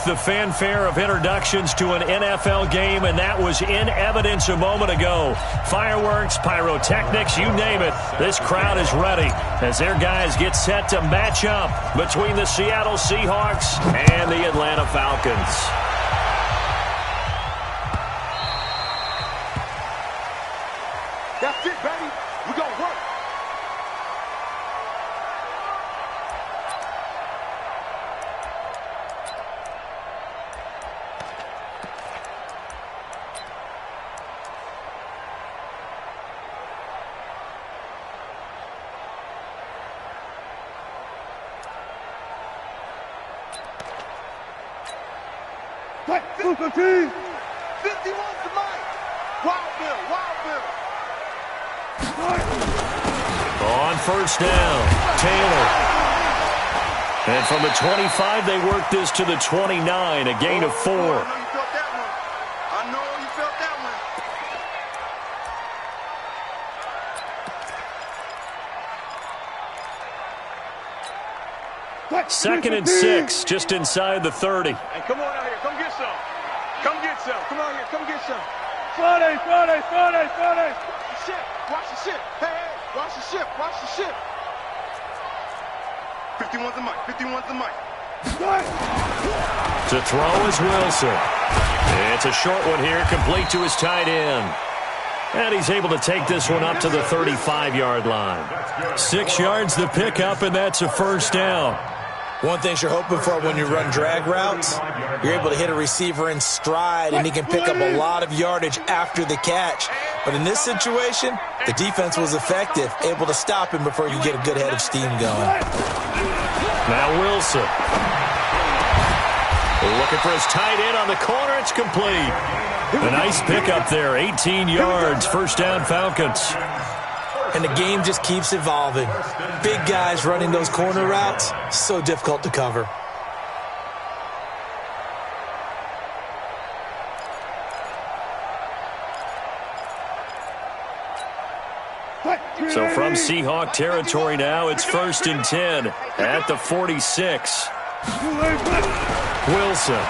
like the fanfare of introductions to an NFL game, and that was in evidence a moment ago. Fireworks, pyrotechnics, you name it. This crowd is ready as their guys get set to match up between the Seattle Seahawks and the Atlanta Falcons. That's it, baby. We're going to work. Right, 51's the mic. Wild Bill, Wild Bill. On first down, Taylor. And from the 25, they work this to the 29, a gain of 4. I know you felt that one. I know you felt that one. Second and 6, just inside the 30. Hey, come on out here. Come get some. Come get some. Come on here. Come get some. Friday. Shit. Watch the ship. Hey, watch the ship. Watch the ship. 51's the mic. 51's the mic. To throw is Wilson. It's a short one here, complete to his tight end. And he's able to take this one up to the 35-yard line. 6 yards the pickup, and that's a first down. One thing you're hoping for when you run drag routes, you're able to hit a receiver in stride, and he can pick up a lot of yardage after the catch. But in this situation, the defense was effective, able to stop him before you get a good head of steam going. Now Wilson. Looking for his tight end on the corner. It's complete. A nice pickup there, 18 yards, first down Falcons. And the game just keeps evolving. Big guys running those corner routes, so difficult to cover. So from Seahawk territory now, it's first and 10 at the 46. Wilson.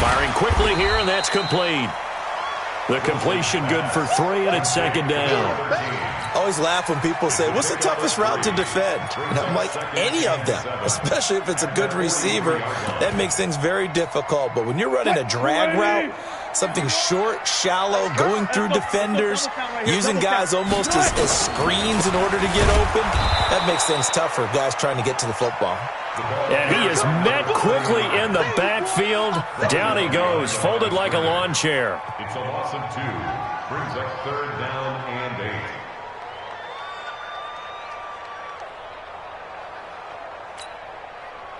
Firing quickly here, and that's complete. The completion good for 3, and it's second down. Always laugh when people say, what's the toughest route to defend? And I'm like, any of them, especially if it's a good receiver. That makes things very difficult. But when you're running a drag route, something short, shallow, going through defenders, using guys almost as screens in order to get open, that makes things tough for guys trying to get to the football. And he is met quickly in the backfield. Down he goes, folded like a lawn chair. It's a loss of 2. Brings up third down and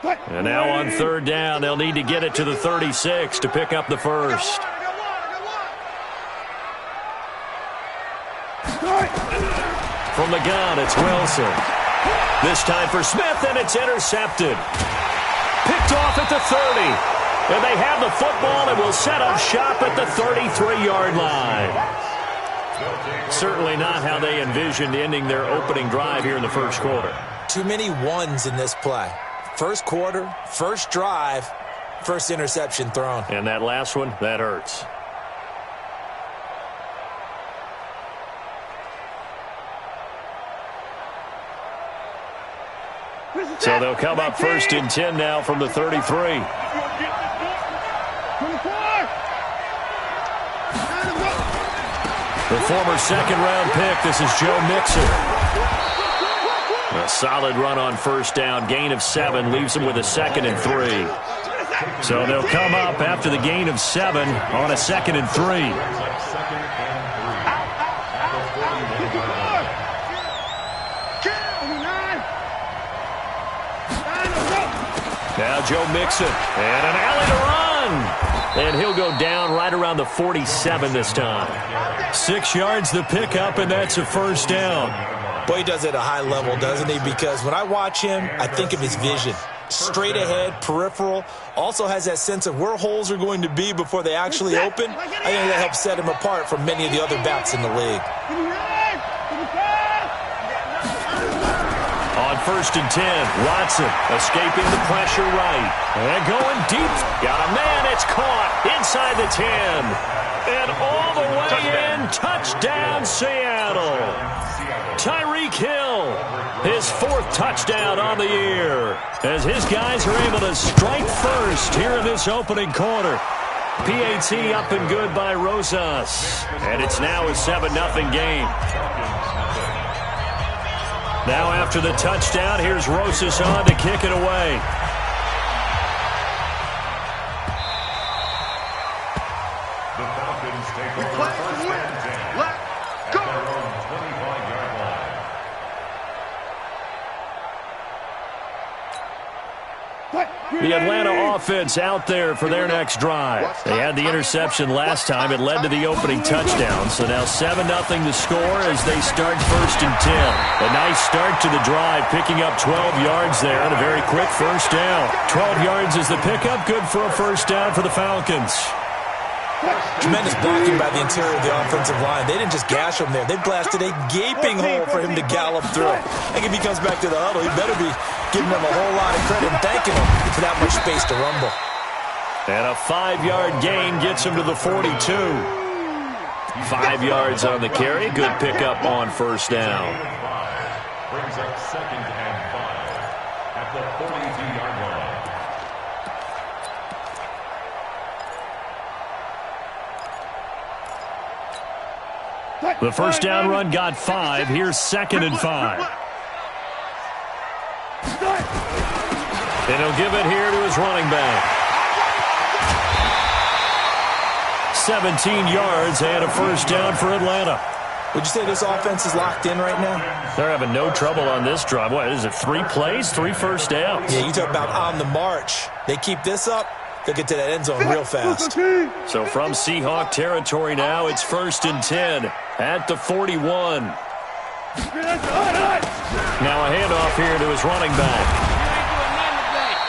8. And now on third down, they'll need to get it to the 36 to pick up the first. From the gun, it's Wilson. This time for Smith, and it's intercepted. Picked off at the 30. And they have the football and will set up shop at the 33-yard line. Certainly not how they envisioned ending their opening drive here in the first quarter. Too many ones in this play. First quarter, first drive, first interception thrown. And that last one, that hurts. So they'll come up first and 10 now from the 33. The former second-round pick, this is Joe Mixon. A solid run on first down, gain of 7, leaves him with a second and 3. So they'll come up after the gain of 7 on a second and 3. Now Joe Mixon, and an alley to run. And he'll go down right around the 47 this time. 6 yards the pickup, and that's a first down. Boy, he does it at a high level, doesn't he? Because when I watch him, I think of his vision. Straight ahead, peripheral, also has that sense of where holes are going to be before they actually open. I think that helps set him apart from many of the other backs in the league. On first and 10. Watson escaping the pressure right. And going deep. Got a man. It's caught inside the 10. And all the way in. Touchdown, Seattle. Tyreek Hill, his 4th touchdown on the year, as his guys are able to strike first here in this opening quarter. PAT up and good by Rosas, and it's now a 7-0 game. Now after the touchdown, here's Rosas on to kick it away. The Falcons take over first and 10. Let's go. At their own 25-yard line. The Atlanta offense out there for their next drive. They had the interception last time. It led to the opening touchdown. So now 7-0 the score as they start first and 10. A nice start to the drive, picking up 12 yards there and a very quick first down. 12 yards is the pickup. Good for a first down for the Falcons. Tremendous blocking by the interior of the offensive line. They didn't just gash him there. They blasted a gaping hole for him to gallop through. I think if he comes back to the huddle, he better be giving them a whole lot of credit and thanking him for that much space to rumble. And a 5-yard gain gets him to the 42. 5 yards on the carry. Good pickup on first down. Brings up 2nd and 5 at the 42-yard line. The first down run got 5. Here's 2nd and 5. And he'll give it here to his running back. 17 yards and a first down for Atlanta. Would you say this offense is locked in right now? They're having no trouble on this drive. What is it, 3 plays, 3 first downs? Yeah, you talk about on the march. They keep this up, they'll get to that end zone real fast. So from Seahawk territory now, it's first and 10 at the 41. Now a handoff here to his running back.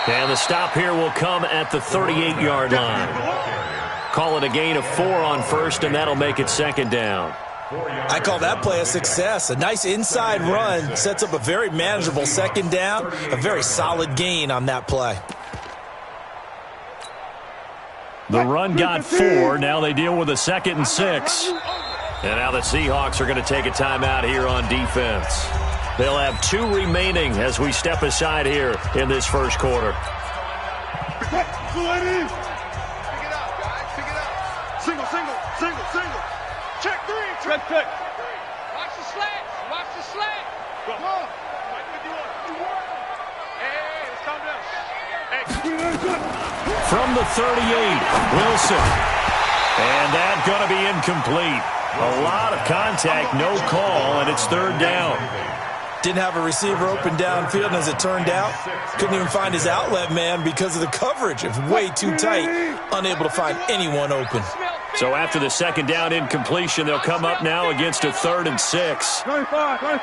And the stop here will come at the 38-yard line. Call it a gain of 4 on first, and that'll make it 2nd down. I call that play a success. A nice inside run sets up a very manageable 2nd down. A very solid gain on that play. The run got 4. Now they deal with a 2nd and 6. And now the Seahawks are going to take a timeout here on defense. They'll have 2 remaining as we step aside here in this first quarter. Pick it up, guys. Pick it up. Single. Check 3. Check. Watch the slants. Go. Mike 51. Hey, let's calm down. Hey. From the 38, Wilson. And that's going to be incomplete. A lot of contact, no call, and it's 3rd down. Didn't have a receiver open downfield, and as it turned out, couldn't even find his outlet man because of the coverage. It was way too tight, unable to find anyone open. So after the 2nd down incompletion, they'll come up now against a 3rd and 6. 95. 51,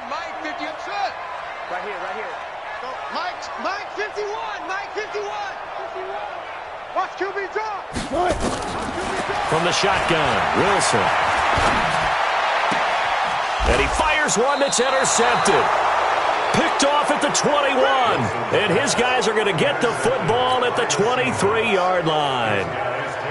Mike 51. Right here. Go. Mike 51. Mike 51. Watch QB drop. From the shotgun, Wilson. And he fires one that's intercepted. Picked off at the 21. And his guys are going to get the football at the 23-yard line.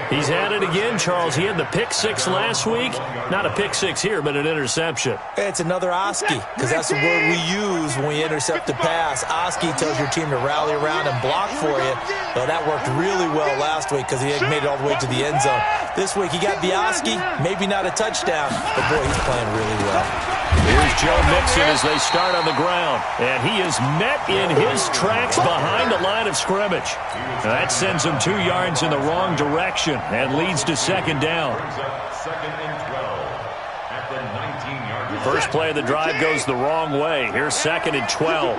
He's had it again, Charles. He had the pick 6 last week. Not a pick 6 here, but an interception. It's another Oski, because that's the word we use when we intercept a pass. Oski tells your team to rally around and block for you. Well, that worked really well last week because he had made it all the way to the end zone. This week he got the Oski, maybe not a touchdown, but boy, he's playing really well. Here's Joe Mixon as they start on the ground. And he is met in his tracks behind the line of scrimmage. That sends him 2 yards in the wrong direction and leads to 2nd down. First play of the drive goes the wrong way. Here's 2nd and 12.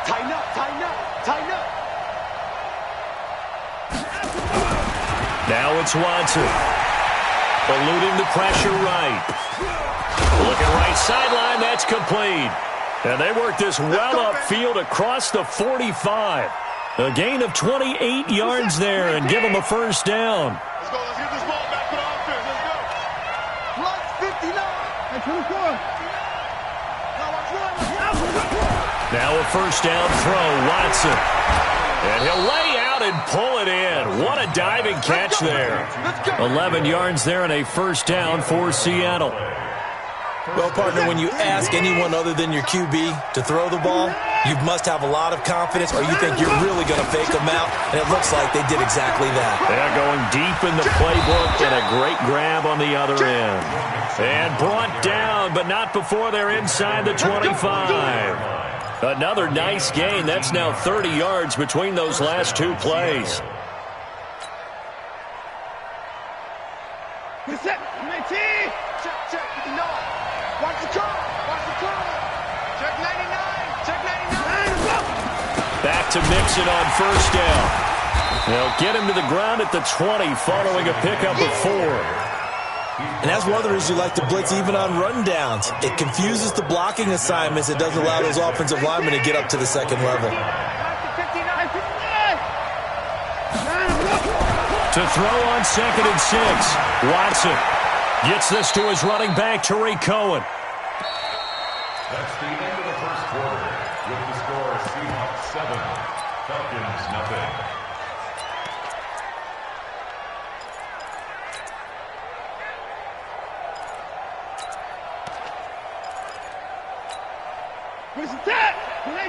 Tighten up. Now it's Watson. Eluding the pressure right. Looking right sideline, that's complete. And they work this well upfield across the 45. A gain of 28 yards there and give him a first down. Let's go. Let's get this ball back to the offense. Let's go. Plus 59. And 24. Now a first down throw, Watson. And he'll lay out and pull it in. What a diving catch there. 11 yards there and a first down for Seattle. Well, partner, when you ask anyone other than your QB to throw the ball, you must have a lot of confidence, or you think you're really going to fake them out, and it looks like they did exactly that. They're going deep in the playbook, and a great grab on the other end. And brought down, but not before they're inside the 25. Another nice gain. That's now 30 yards between those last two plays. Check, check, watch the car, watch the car. Check 99, check 99. Back to Mixon on first down. They'll get him to the ground at the 20 following a pickup of 4. And that's one of the reasons you like to blitz even on rundowns. It confuses the blocking assignments. It doesn't allow those offensive linemen to get up to the second level. To throw on 2nd and 6. Watson gets this to his running back, Tariq Cohen. That's the end of the first quarter. With the score, Seahawks 7, Falcons 0. Where's the tap? 19! Are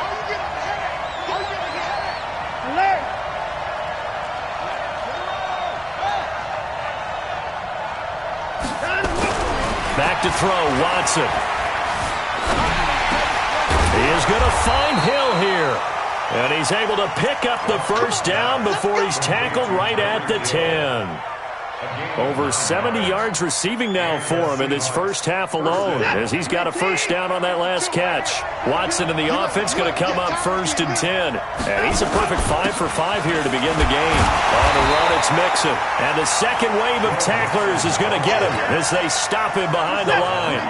you getting ahead? Are you getting ahead? Alert! Back to throw, Watson. He is going to find Hill here. And he's able to pick up the first down before he's tackled right at the 10. Over 70 yards receiving now for him in this first half alone, as he's got a first down on that last catch. Watson and the offense going to come up 1st and 10. And he's a perfect 5 for 5 here to begin the game. On the run, it's Mixon. And the second wave of tacklers is going to get him as they stop him behind the line.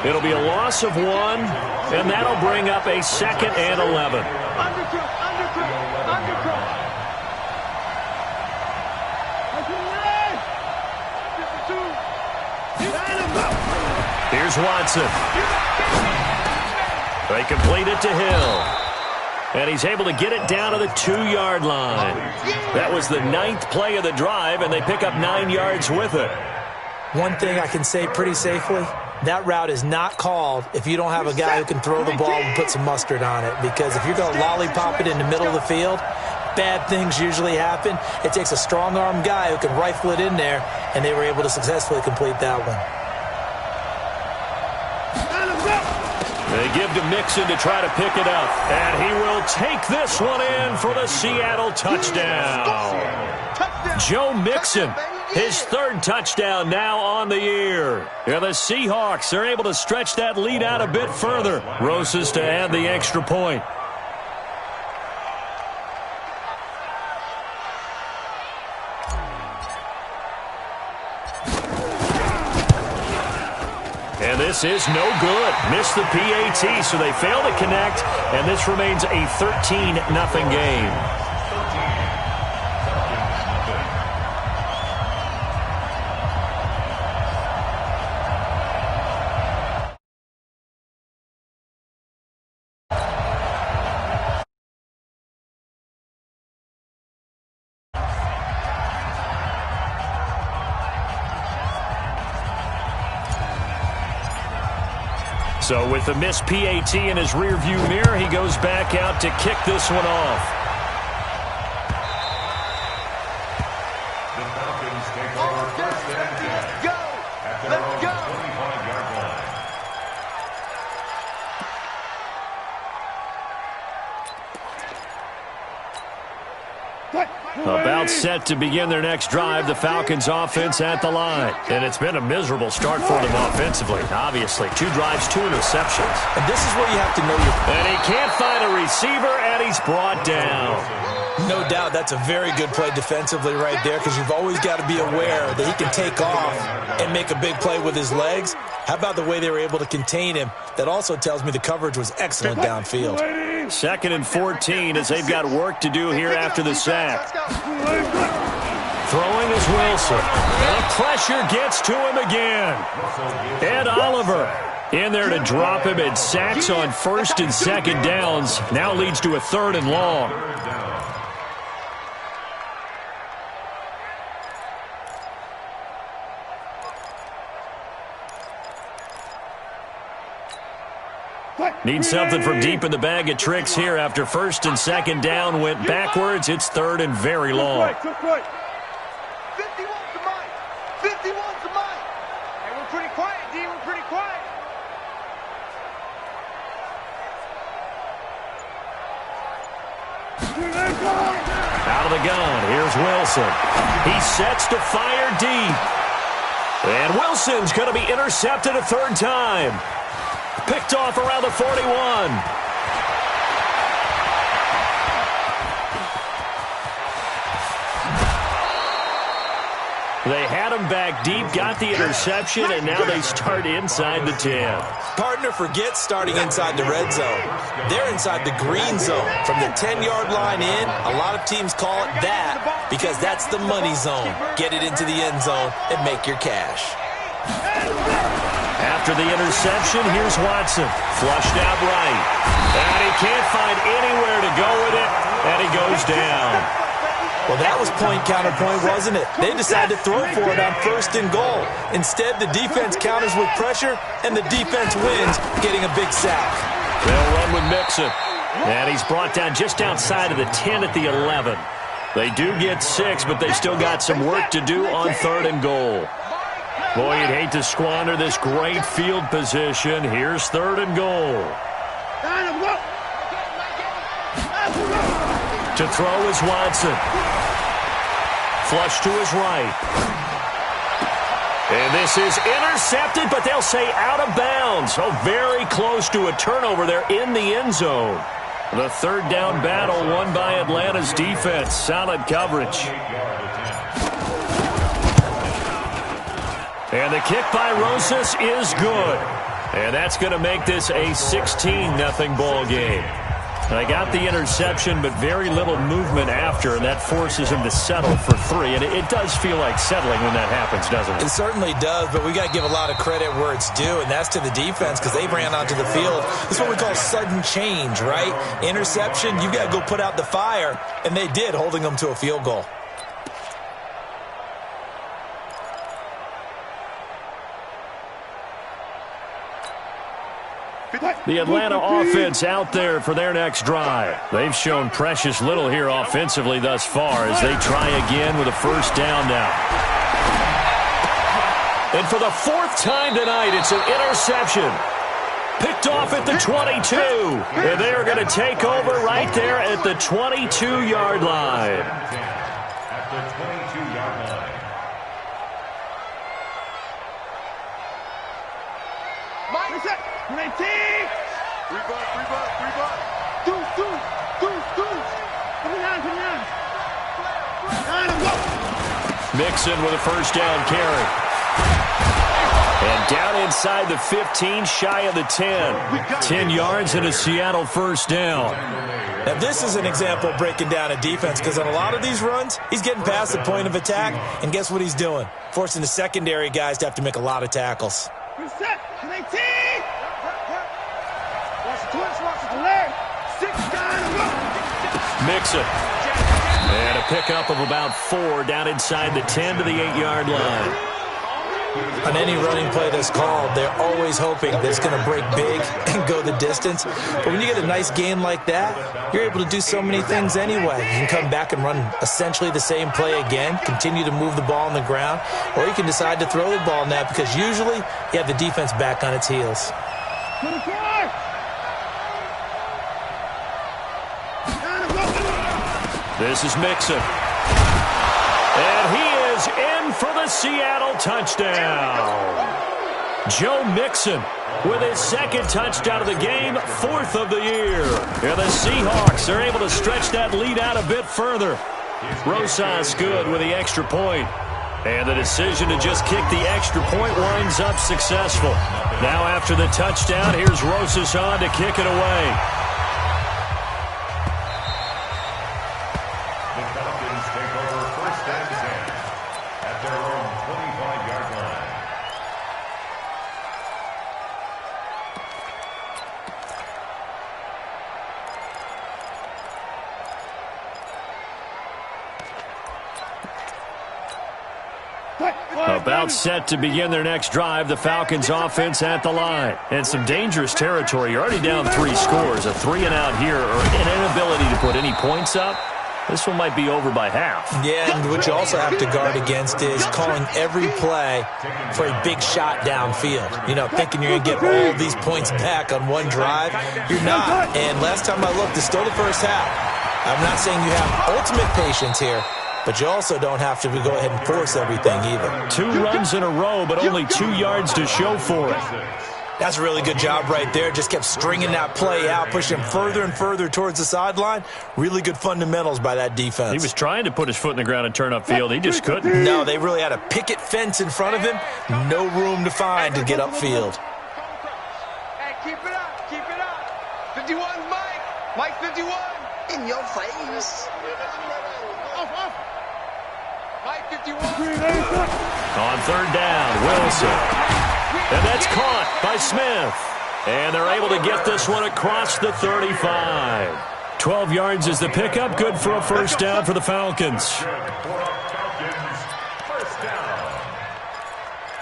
It'll be a loss of 1, and that'll bring up a 2nd and 11. Here's Watson. They complete it to Hill. And he's able to get it down to the 2-yard line. That was the 9th play of the drive, and they pick up 9 yards with it. One thing I can say pretty safely, that route is not called if you don't have a guy who can throw the ball and put some mustard on it. Because if you're going to lollipop it in the middle of the field, bad things usually happen. It takes a strong-arm guy who can rifle it in there, and they were able to successfully complete that one. They give to Mixon to try to pick it up. And he will take this one in for the Seattle touchdown. Joe Mixon, his 3rd touchdown now on the year. And the Seahawks are able to stretch that lead out a bit further. Rosas to add the extra point. And this is no good. Missed the PAT, so they fail to connect, and this remains a 13-0 game. So with the missed PAT in his rearview mirror, he goes back out to kick this one off. The Falcons take over 1st and 10 at their own 25-yard line. About set to begin their next drive, the Falcons offense at the line. And it's been a miserable start for them offensively. Obviously, 2 drives, 2 interceptions. And this is where you have to know your... And he can't find a receiver, and he's brought down. No doubt that's a very good play defensively right there, because you've always got to be aware that he can take off and make a big play with his legs. How about the way they were able to contain him? That also tells me the coverage was excellent downfield. 2nd and 14 as they've got work to do here after the sack. Throwing is Wilson. And the pressure gets to him again. Ed Oliver in there to drop him, and sacks on 1st and 2nd downs. Now leads to a 3rd and long. Need something from deep in the bag of tricks here after 1st and 2nd down went backwards. It's 3rd and very long. 51 to mine. 51 to mine. Hey, we're pretty quiet, D. We're pretty quiet. Out of the gun, here's Wilson. He sets to fire deep. And Wilson's going to be intercepted a 3rd time. Picked off around the 41. They had him back deep, got the interception, and now they start inside the 10. Partner forgets starting inside the red zone. They're inside the green zone. From the 10-yard line in, a lot of teams call it that because that's the money zone. Get it into the end zone and make your cash. After the interception, here's Watson. Flushed out right. And he can't find anywhere to go with it, and he goes down. Well, that was point-counterpoint, wasn't it? They decided to throw for it on 1st and goal. Instead, the defense counters with pressure, and the defense wins, getting a big sack. They'll run with Mixon. And he's brought down just outside of the 10 at the 11. They do get 6, but they still got some work to do on 3rd and goal. Boy, you'd hate to squander this great field position. Here's 3rd and goal. To throw is Watson. Flush to his right. And this is intercepted, but they'll say out of bounds. So very close to a turnover there in the end zone. The 3rd down battle won by Atlanta's defense. Solid coverage. And the kick by Rosas is good. And that's going to make this a 16-0 ball game. They got the interception, but very little movement after, and that forces him to settle for 3. And it does feel like settling when that happens, doesn't it? It certainly does, but we got to give a lot of credit where it's due, and that's to the defense because they ran onto the field. This is what we call sudden change, right? Interception, you got to go put out the fire, and they did, holding them to a field goal. The Atlanta offense out there for their next drive. They've shown precious little here offensively thus far as they try again with a 1st down now. And for the 4th time tonight, it's an interception. Picked off at the 22. And they're going to take over right there at the 22-yard line. At the 22-yard line. Mixon with a 1st down carry. And down inside the 15, shy of the 10. 10 yards and a Seattle 1st down. Now, this is an example of breaking down a defense because on a lot of these runs, he's getting past the point of attack, and guess what he's doing? Forcing the secondary guys to have to make a lot of tackles. Mixon. And a pickup of about 4 down inside the 10 to the 8-yard line. On any running play that's called, they're always hoping that it's going to break big and go the distance. But when you get a nice game like that, you're able to do so many things anyway. You can come back and run essentially the same play again, continue to move the ball on the ground, or you can decide to throw the ball now because usually you have the defense back on its heels. This is Mixon. And he is in for the Seattle touchdown. Joe Mixon with his second touchdown of the game, 4th of the year. And the Seahawks are able to stretch that lead out a bit further. Rosas good with the extra point. And the decision to just kick the extra point winds up successful. Now after the touchdown, here's Rosas on to kick it away. The Falcons take over 1st and 10 at their own 25-yard line. About set to begin their next drive, the Falcons offense at the line. And some dangerous territory. You're already down 3 scores. A 3-and-out here or an inability to put any points up. This one might be over by half. Yeah, and what you also have to guard against is calling every play for a big shot downfield. You know, thinking you're going to get all these points back on one drive. You're not. And last time I looked, it's still the first half. I'm not saying you have ultimate patience here, but you also don't have to go ahead and force everything either. 2 runs in a row, but only 2 yards to show for it. That's a really good job right there. Just kept stringing that play out, pushing him further and further towards the sideline. Really good fundamentals by that defense. He was trying to put his foot in the ground and turn upfield. He just couldn't. No, they really had a picket fence in front of him. No room to find to get upfield. Hey, keep it up. Keep it up. 51, Mike. Mike 51. In your face. Mike 51. On 3rd down, Wilson. And that's caught by Smith. And they're able to get this one across the 35. 12 yards is the pickup. Good for a 1st down for the Falcons. First down.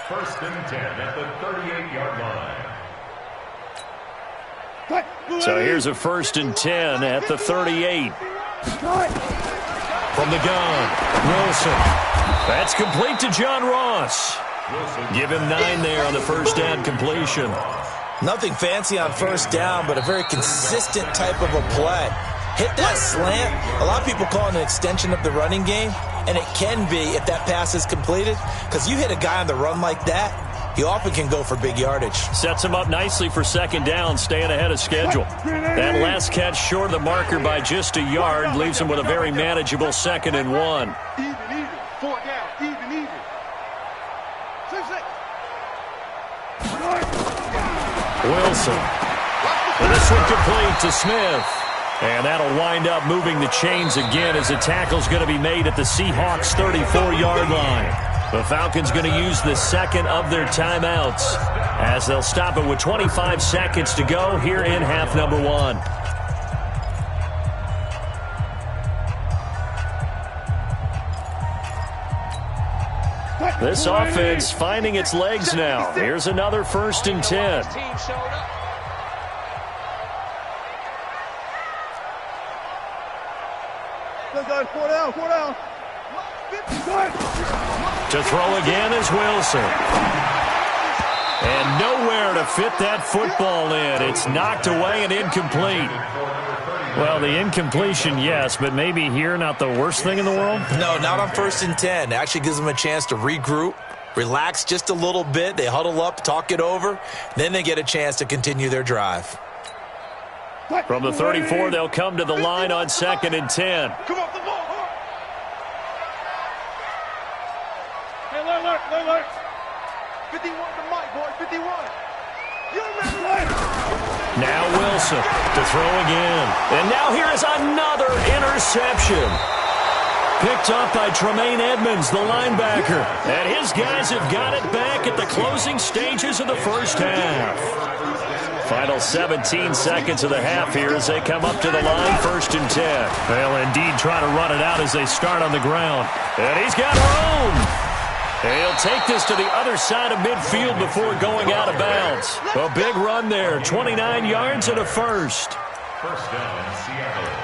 1st and 10 at the 38-yard line. So here's a 1st and 10 at the 38. From the gun, Wilson. That's complete to John Ross. Give him 9 there on the 1st down completion. Nothing fancy on 1st down, but a very consistent type of a play. Hit that slant. A lot of people call it an extension of the running game, and it can be if that pass is completed, because you hit a guy on the run like that, he often can go for big yardage. Sets him up nicely for 2nd down, staying ahead of schedule. That last catch short of the marker by just a yard leaves him with a very manageable 2nd and 1. Even. 4 down. Even. 6. Wilson. And this one complete to Smith. And that'll wind up moving the chains again as the tackle's going to be made at the Seahawks' 34-yard line. The Falcons going to use the 2nd of their timeouts as they'll stop it with 25 seconds to go here in half number 1. This offense finding its legs now. Here's another 1st and 10. Four down. To throw again is Wilson. And nowhere to fit that football in. It's knocked away and incomplete. Well, the incompletion, yes, but maybe here not the worst thing in the world? No, not on 1st and 10. It actually gives them a chance to regroup, relax just a little bit. They huddle up, talk it over. Then they get a chance to continue their drive. From the 34, they'll come to the line on 2nd and 10. Come off the ball. Hey, look. 51 to Mike, boy. 51. You remember? Now Wilson to throw again. And now here is another interception. Picked up by Tremaine Edmonds, the linebacker. And his guys have got it back at the closing stages of the 1st half. Final 17 seconds of the half here as they come up to the line, 1st and 10. They'll indeed try to run it out as they start on the ground. And he's got room. He'll take this to the other side of midfield before going out of bounds. A big run there, 29 yards and a 1st. 1st down, Seattle.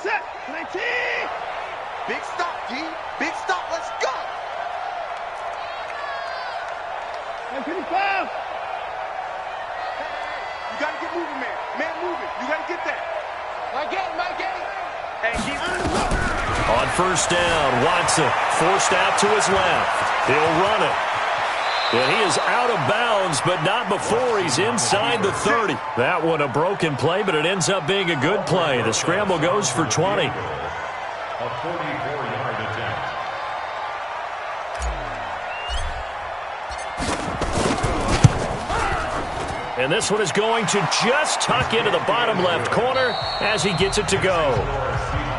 Set. 19. Big stop, G. Big stop. Let's go. 55. You got to get moving, man. Man moving. You got to get that. Mike, get it. Hey, keep On first down, Watson forced out to his left. He'll run it. And he is out of bounds, but not before he's inside the 30. That one a broken play, but it ends up being a good play. The scramble goes for 20. A 44-yard attempt. And this one is going to just tuck into the bottom left corner as he gets it to go.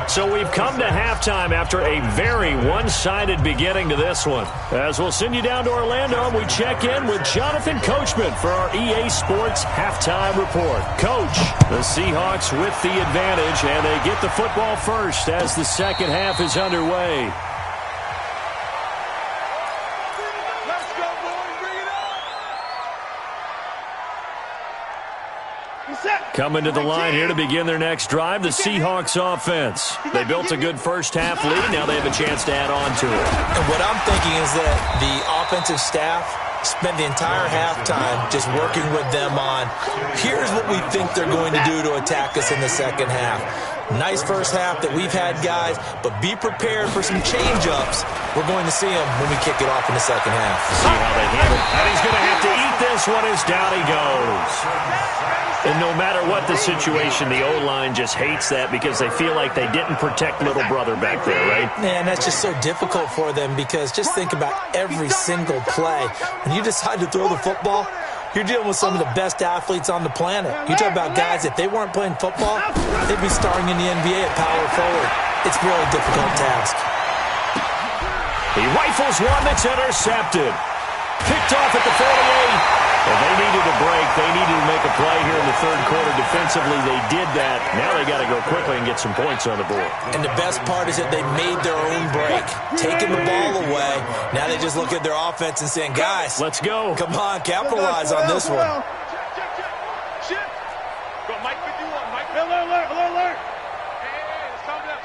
So we've come to halftime after a very one-sided beginning to this one. As we'll send you down to Orlando, we check in with Jonathan Coachman for our EA Sports Halftime Report. Coach, the Seahawks with the advantage, and they get the football first as the second half is underway. Let's go, boys. Bring it on. Coming to the line here to begin their next drive, the Seahawks offense. They built a good first-half lead. Now they have a chance to add on to it. And what I'm thinking is that the offensive staff spent the entire halftime just working with them on, here's what we think they're going to do to attack us in the second half. Nice first half that we've had, guys, but be prepared for some change-ups. We're going to see them when we kick it off in the second half. See how they handle it. And he's going to have to eat this one as down he goes. And no matter what the situation, the O-line just hates that because they feel like they didn't protect little brother back there, right? Man, that's just so difficult for them because just think about every single play. When you decide to throw the football, you're dealing with some of the best athletes on the planet. You talk about guys, if they weren't playing football, they'd be starring in the NBA at power forward. It's a really difficult task. He rifles one that's intercepted. Picked off at the 48. Well, they needed a break. They needed to make a play here in the third quarter. Defensively, they did that. Now they got to go quickly and get some points on the board. And the best part is that they made their own break, taking the ball away. Now they just look at their offense and saying, guys, let's go. Come on, capitalize on this one. Shift. Go, Mike 51. Mike. Alert. Hey, it's coming up.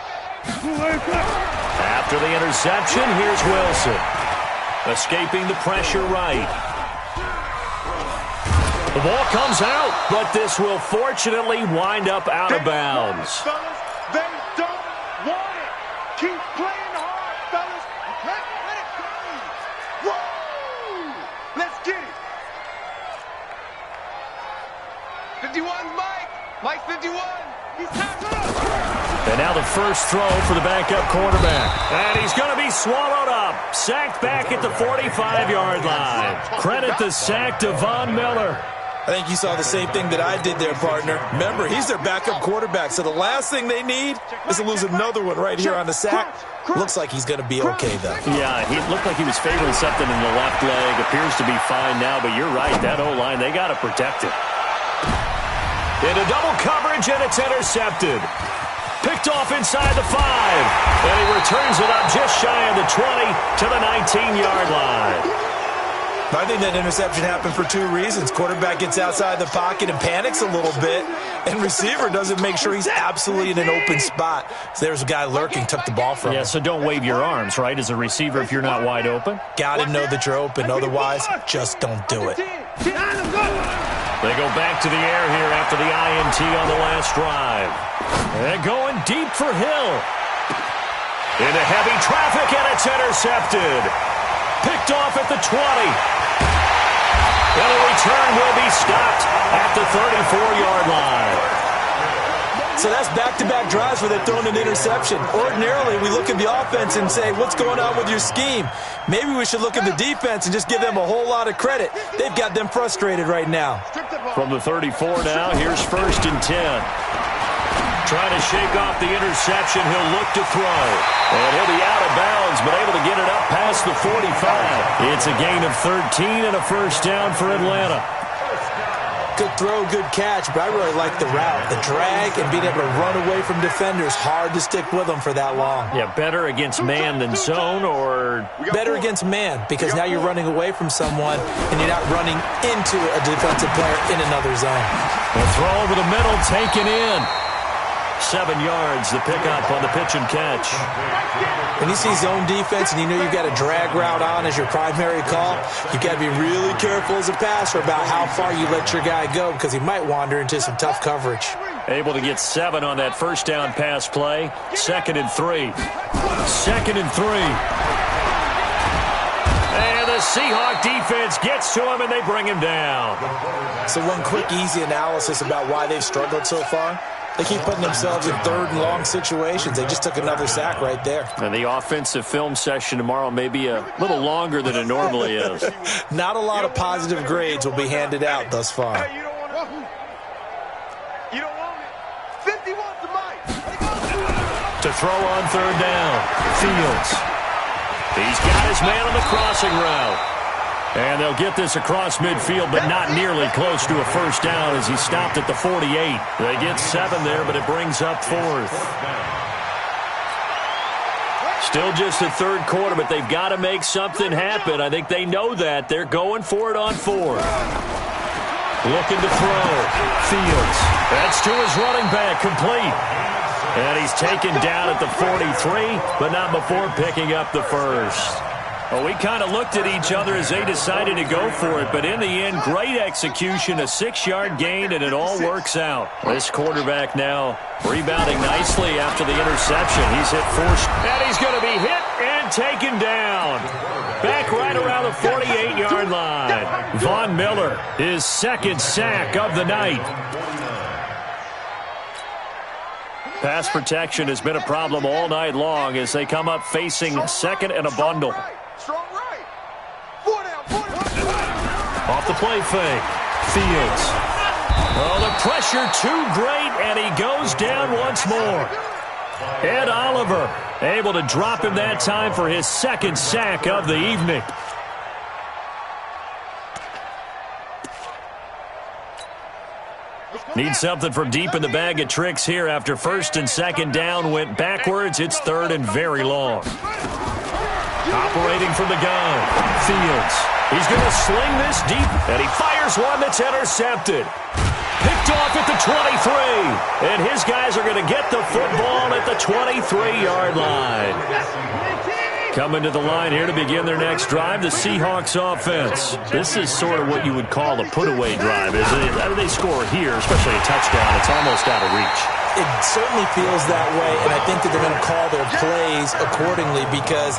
After the interception, here's Wilson. Escaping the pressure right. The ball comes out, but this will fortunately wind up out of bounds. Fellas, they don't want it. Keep playing hard, fellas. Let it go. Woo! Let's get it. 51's Mike. Mike 51. He's tackled up. And now the first throw for the backup quarterback. And he's going to be swallowed up. Sacked back at the 45-yard line. Credit the sack to Von Miller. I think you saw the same thing that I did there, partner. Remember, he's their backup quarterback, so the last thing they need is to lose another one right here on the sack. Looks like he's going to be okay, though. Yeah, he looked like he was favoring something in the left leg. Appears to be fine now, but you're right. That O-line, they got to protect it. Into double coverage, and it's intercepted. Picked off inside the 5. And he returns it up just shy of the 20 to the 19-yard line. I think that interception happened for two reasons. Quarterback gets outside the pocket and panics a little bit, and receiver doesn't make sure he's absolutely in an open spot. So there's a guy lurking, took the ball from him. Yeah, so don't wave your arms, right, as a receiver if you're not wide open? Got to know that you're open. Otherwise, just don't do it. They go back to the air here after the INT on the last drive. And going deep for Hill. Into heavy traffic, and it's intercepted. Picked off at the 20. And the return will be stopped at the 34-yard line. So that's back-to-back drives where they're throwing an interception. Ordinarily, we look at the offense and say, what's going on with your scheme? Maybe we should look at the defense and just give them a whole lot of credit. They've got them frustrated right now. From the 34 now, here's 1st and 10. Trying to shake off the interception. He'll look to throw. And he'll be out of bounds, but able to get it up past the 45. It's a gain of 13 and a first down for Atlanta. Good throw, good catch, but I really like the route. The drag and being able to run away from defenders. Hard to stick with them for that long. Yeah, better against man than zone, or? Better against man, because now you're running away from someone and you're not running into a defensive player in another zone. The throw over the middle, taken in. 7 yards, the pickup on the pitch and catch. When you see zone defense and you know you've got a drag route on as your primary call, you've got to be really careful as a passer about how far you let your guy go because he might wander into some tough coverage. Able to get 7 on that first down pass play. 2nd and 3. 2nd and 3. And the Seahawk defense gets to him, and they bring him down. So one quick, easy analysis about why they've struggled so far. They keep putting themselves in 3rd and long situations. They just took another sack right there. And the offensive film session tomorrow may be a little longer than it normally is. Not a lot of positive grades will be handed out thus far. Hey, you don't want it. 50 wants the mic. To throw on 3rd down. Fields. He's got his man on the crossing route. And they'll get this across midfield, but not nearly close to a first down as he stopped at the 48. They get 7 there, but it brings up 4th. Still just the 3rd quarter, but they've got to make something happen. I think they know that. They're going for it on 4th. Looking to throw. Fields. That's to his running back, complete. And he's taken down at the 43, but not before picking up the first. Well, we kind of looked at each other as they decided to go for it, but in the end, great execution, a 6-yard gain, and it all works out. This quarterback now rebounding nicely after the interception. He's hit 4, and he's going to be hit and taken down. Back right around the 48-yard line. Von Miller, his 2nd sack of the night. Pass protection has been a problem all night long as they come up facing 2nd and a bundle. Strong right. 4 down, 4 down. Off the play fake. Fields. Oh, the pressure too great, and he goes down once more. Ed Oliver able to drop him that time for his 2nd sack of the evening. Need something from deep in the bag of tricks here after 1st and 2nd down went backwards. It's 3rd and very long. Operating from the gun. Fields. He's going to sling this deep, and he fires one that's intercepted. Picked off at the 23. And his guys are going to get the football at the 23-yard line. Coming to the line here to begin their next drive, the Seahawks offense. This is sort of what you would call a put-away drive, isn't it? After they score here, especially a touchdown, it's almost out of reach. It certainly feels that way, and I think that they're going to call their plays accordingly because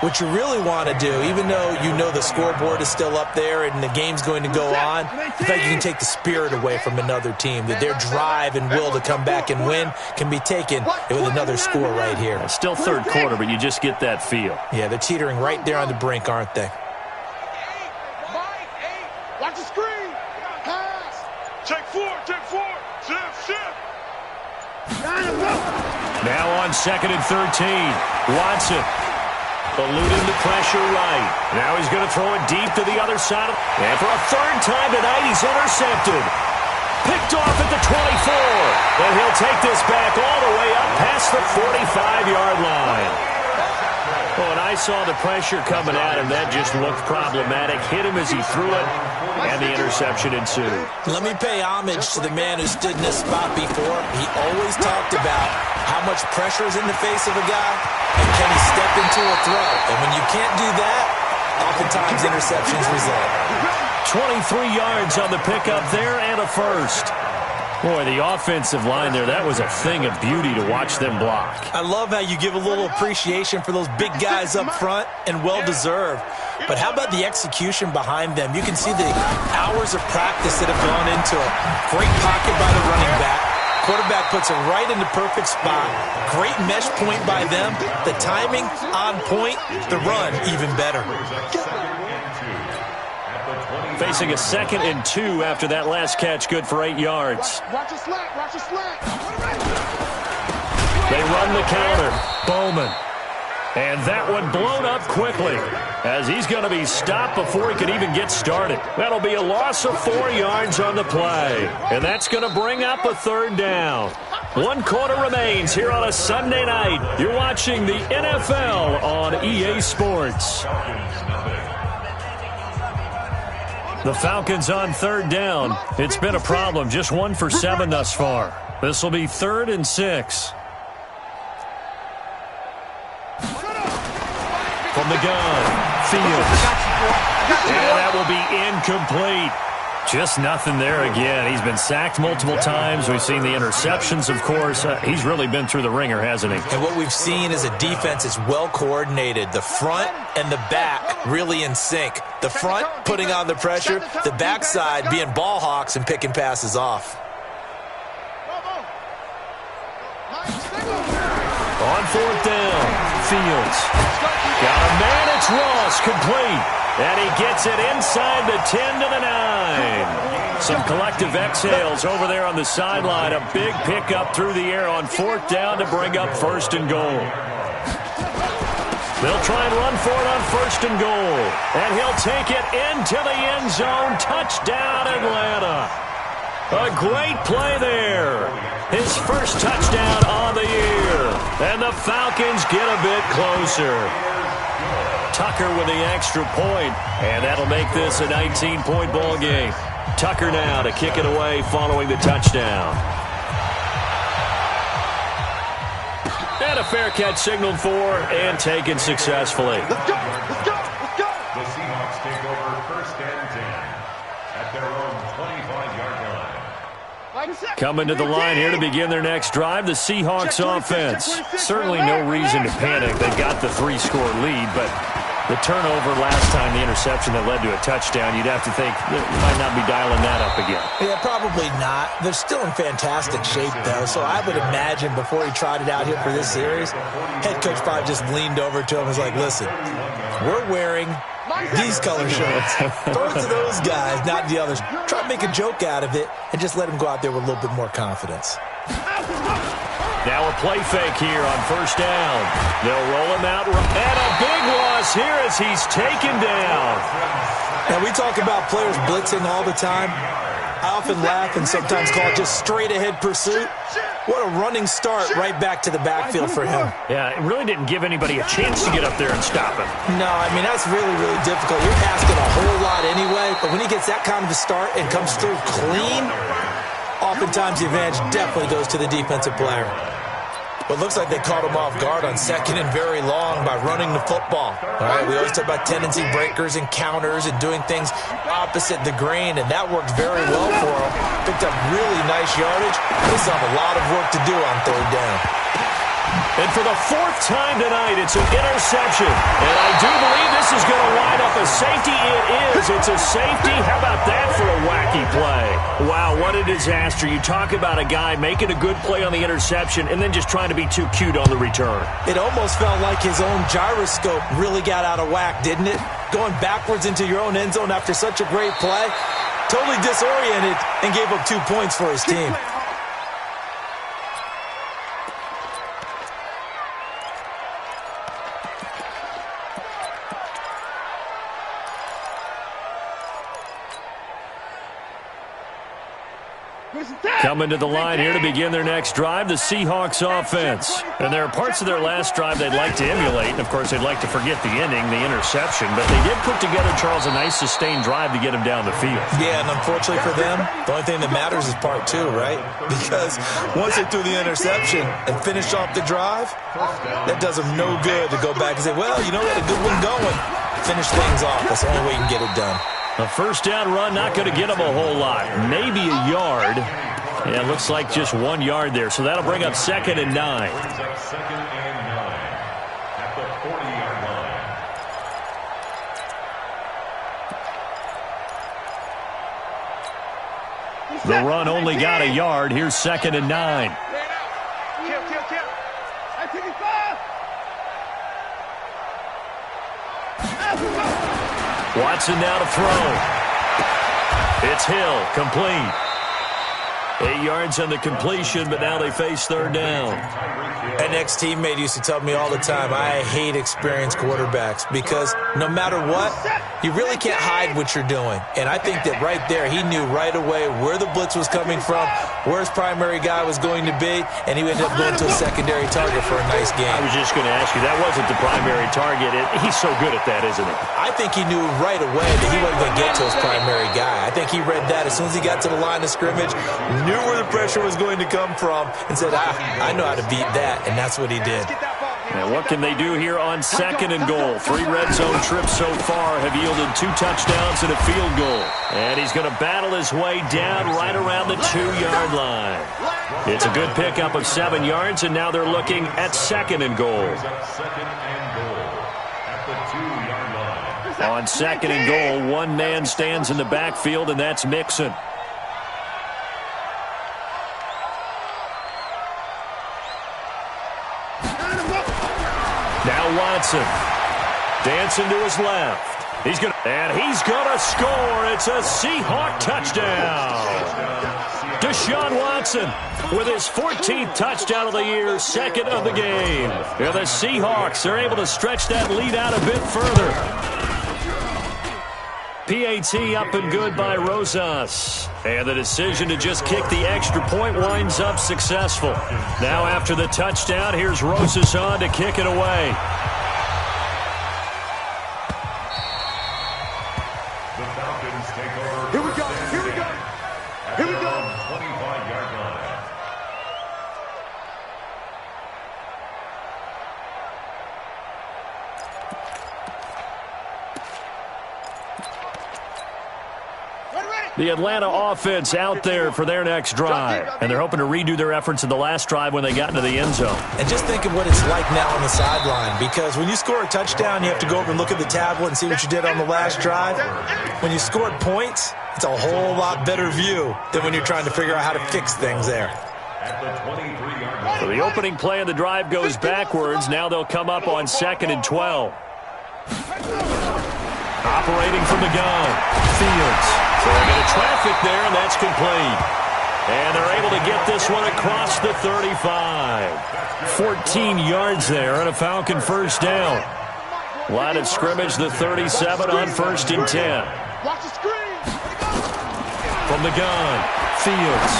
what you really want to do, even though you know the scoreboard is still up there and the game's going to go on, the fact you can take the spirit away from another team, that their drive and will to come back and win can be taken with another score right here. It's still 3rd quarter, but you just get that feel. Yeah, they're teetering right there on the brink, aren't they? Watch the screen. Pass. Take 4. Shift. Now on 2nd and 13. Watson. Eluding the pressure right. Now he's going to throw it deep to the other side. And for a 3rd time tonight, he's intercepted. Picked off at the 24. And he'll take this back all the way up past the 45-yard line. Oh, and I saw the pressure coming at him. That just looked problematic. Hit him as he threw it, and the interception ensued. Let me pay homage to the man who stood in this spot before. He always talked about how much pressure is in the face of a guy, and can he step into a throw. And when you can't do that, oftentimes interceptions result. 23 yards on the pickup there and a first. Boy, the offensive line there, that was a thing of beauty to watch them block. I love how you give a little appreciation for those big guys up front, and well-deserved. But how about the execution behind them? You can see the hours of practice that have gone into it. Great pocket by the running back. Quarterback puts it right in the perfect spot. Great mesh point by them. The timing on point. The run even better. Facing a 2nd and 2 after that last catch, good for 8 yards. Watch the slack. They run the counter. Bowman. And that one blown up quickly as he's going to be stopped before he can even get started. That'll be a loss of 4 yards on the play. And that's going to bring up a 3rd down. 1 quarter remains here on a Sunday night. You're watching the NFL on EA Sports. The Falcons on 3rd down. It's been a problem. Just 1 for 7 thus far. This will be 3rd and 6. From the gun, Fields. And that will be incomplete. Just nothing there again. He's been sacked multiple times. We've seen the interceptions, of course. He's really been through the ringer, hasn't he? And what we've seen is a defense that's well coordinated. The front and the back really in sync. The front putting on the pressure, the backside being ball hawks and picking passes off. On fourth down, Fields. Got a man, it's Ross, complete. And he gets it inside the 10 to the 9. Some collective exhales over there on the sideline. A big pickup through the air on fourth down to bring up first and goal. They'll try and run for it on first and goal. And he'll take it into the end zone. Touchdown, Atlanta. A great play there. His first touchdown on the year. And the Falcons get a bit closer. Tucker with the extra point, and that'll make this a 19-point ball game. Tucker now to kick it away following the touchdown. And a fair catch signaled for and taken successfully. Let's go! Let's go! Let's go! The Seahawks take over first and 10 at their own 25-yard line. Coming to the line here to begin their next drive, the Seahawks offense. Certainly no reason to panic. They've got the 3-score lead, but the turnover last time, the interception that led to a touchdown, you'd have to think they might not be dialing that up again. Yeah, probably not. They're still in fantastic shape, though, so I would imagine before he trotted out here for this series, head coach probably just leaned over to him and was like, listen, we're wearing these color shirts. Throw it to those guys, not the others. Try to make a joke out of it and just let them go out there with a little bit more confidence. Now a play fake here on first down. They'll roll him out, and a big loss here as he's taken down. Now, we talk about players blitzing all the time. I often laugh and sometimes call it just straight-ahead pursuit. What a running start right back to the backfield for him. Yeah, it really didn't give anybody a chance to get up there and stop him. No, I mean, that's really, really difficult. You're asking a whole lot anyway, but when he gets that kind of a start and comes through clean, oftentimes the advantage definitely goes to the defensive player. But it looks like they caught him off guard on second and very long by running the football. All right, we always talk about tendency breakers and counters and doing things opposite the grain, and that worked very well for him. Picked up really nice yardage. They still have a lot of work to do on third down. And for the fourth time tonight, it's an interception. And I do believe this is going to wind up a safety. It is. It's a safety. How about that for a wacky play? Wow, what a disaster. You talk about a guy making a good play on the interception and then just trying to be too cute on the return. It almost felt like his own gyroscope really got out of whack, didn't it? Going backwards into your own end zone after such a great play. Totally disoriented and gave up 2 points for his team. Coming to the line here to begin their next drive, the Seahawks offense. And there are parts of their last drive they'd like to emulate. And, of course, they'd like to forget the ending, the interception. But they did put together, Charles, a nice sustained drive to get him down the field. Yeah, and unfortunately for them, the only thing that matters is part two, right? Because once they threw the interception and finished off the drive, that does them no good to go back and say, well, you know, we had a good one going. Finish things off. That's the only way you can get it done. A first down run not going to get them a whole lot. Maybe a yard. Yeah, it looks like just 1 yard there. So that'll bring up 2nd and 9. Second and 9 at the 40-yard line. The run only got a yard. Here's 2nd and 9. Kill. Watson now to throw. It's Hill, complete. 8 yards on the completion, but now they face third down. An ex-teammate used to tell me all the time, I hate experienced quarterbacks because no matter what, you really can't hide what you're doing. And I think that right there, he knew right away where the blitz was coming from, where his primary guy was going to be, and he ended up going to a secondary target for a nice game. I was just going to ask you, that wasn't the primary target. He's so good at that, isn't he? I think he knew right away that he wasn't going to get to his primary guy. I think he read that as soon as he got to the line of scrimmage, knew where the pressure was going to come from, and said, I know how to beat that, and that's what he did. And what can they do here on 2nd and goal? 3 red zone trips so far have yielded 2 touchdowns and a field goal. And he's going to battle his way down right around the 2-yard line. It's a good pickup of 7 yards, and now they're looking at 2nd and goal. On 2nd and goal, one man stands in the backfield, and that's Mixon. Now Watson, dancing to his left. He's gonna score. It's a Seahawk touchdown. Deshaun Watson with his 14th touchdown of the year, 2nd of the game. And the Seahawks are able to stretch that lead out a bit further. PAT up and good by Rosas. And the decision to just kick the extra point winds up successful. Now after the touchdown, here's Rosas on to kick it away. The Falcons take over. Here we go. Here we go. Here we go. 25-yard line. The Atlanta offense out there for their next drive. And they're hoping to redo their efforts in the last drive when they got into the end zone. And just think of what it's like now on the sideline, because when you score a touchdown, you have to go over and look at the tablet and see what you did on the last drive. When you scored points, it's a whole lot better view than when you're trying to figure out how to fix things there. At the 23-yard line. So the opening play of the drive goes backwards. Now they'll come up on 2nd and 12. Operating from the gun, Fields. So they get a traffic there, and that's complete. And they're able to get this one across the 35. 14 yards there and a Falcon first down. Line of scrimmage, the 37 on 1st and 10. Watch the screen. From the gun, Fields.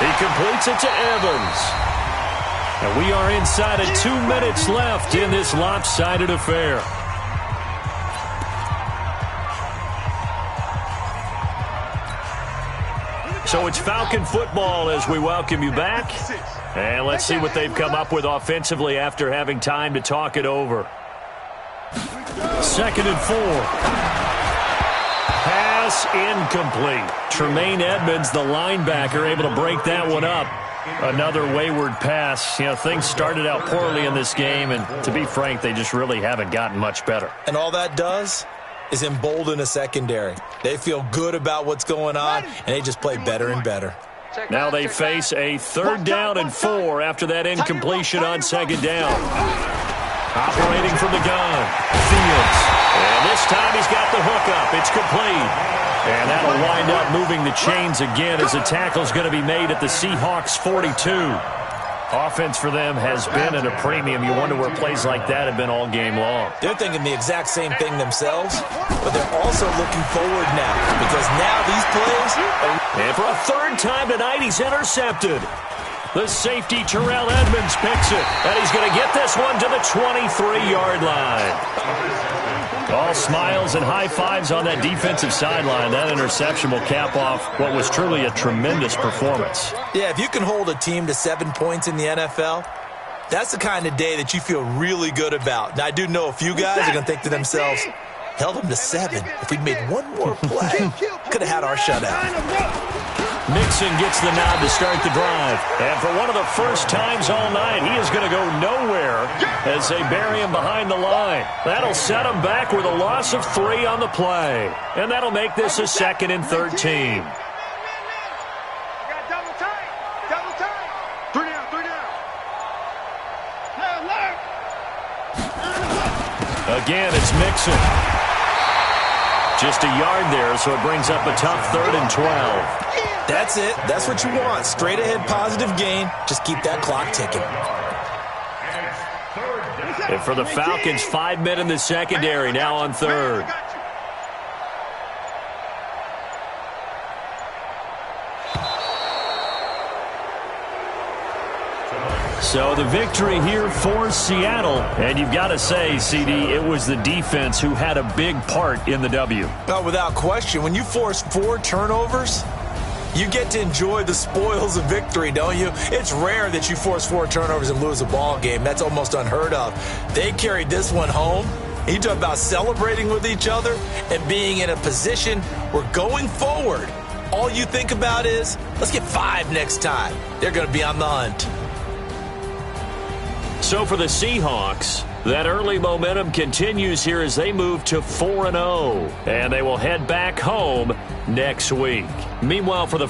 He completes it to Evans. And we are inside of 2 minutes left in this lopsided affair. So it's Falcon football as we welcome you back. And let's see what they've come up with offensively after having time to talk it over. 2nd and 4. Pass incomplete. Tremaine Edmonds, the linebacker, able to break that one up. Another wayward pass. You know, things started out poorly in this game, and to be frank, they just really haven't gotten much better. And all that does is embolden a secondary. They feel good about what's going on, and they just play better and better. Now they face a 3rd down and 4 after that incompletion on 2nd down. Operating from the gun, Fields. And this time he's got the hook up. It's complete. And that'll wind up moving the chains again as the tackle's going to be made at the Seahawks 42. Offense for them has been at a premium. You wonder where plays like that have been all game long. They're thinking the exact same thing themselves, but they're also looking forward now, because now these plays are... And for a 3rd time tonight, he's intercepted. The safety, Terrell Edmonds, picks it, and he's going to get this one to the 23-yard line. All smiles and high fives on that defensive sideline. That interception will cap off what was truly a tremendous performance. Yeah, if you can hold a team to 7 points in the NFL, that's the kind of day that you feel really good about. Now, I do know a few guys are going to think to themselves, held them to 7. If we'd made one more play, could have had our shutout. Mixon gets the nod to start the drive. And for one of the first times all night, he is going to go nowhere as they bury him behind the line. That'll set him back with a loss of 3 on the play. And that'll make this a 2nd and 13. Double tight. Double tight. 3 down. 3 down. Again, it's Mixon. Just a yard there, so it brings up a tough 3rd and 12. That's it. That's what you want. Straight ahead positive gain. Just keep that clock ticking. And for the Falcons, 5 men in the secondary, now on 3rd. So the victory here for Seattle. And you've got to say, CD, it was the defense who had a big part in the W. Well, without question, when you force 4 turnovers, You get to enjoy the spoils of victory, don't you? It's rare that you force 4 turnovers and lose a ball game. That's almost unheard of. They carried this one home. You talk about celebrating with each other and being in a position where going forward, all you think about is, let's get 5 next time. They're going to be on the hunt. So for the Seahawks, that early momentum continues here as they move to 4-0. And they will head back home next week. Meanwhile, for the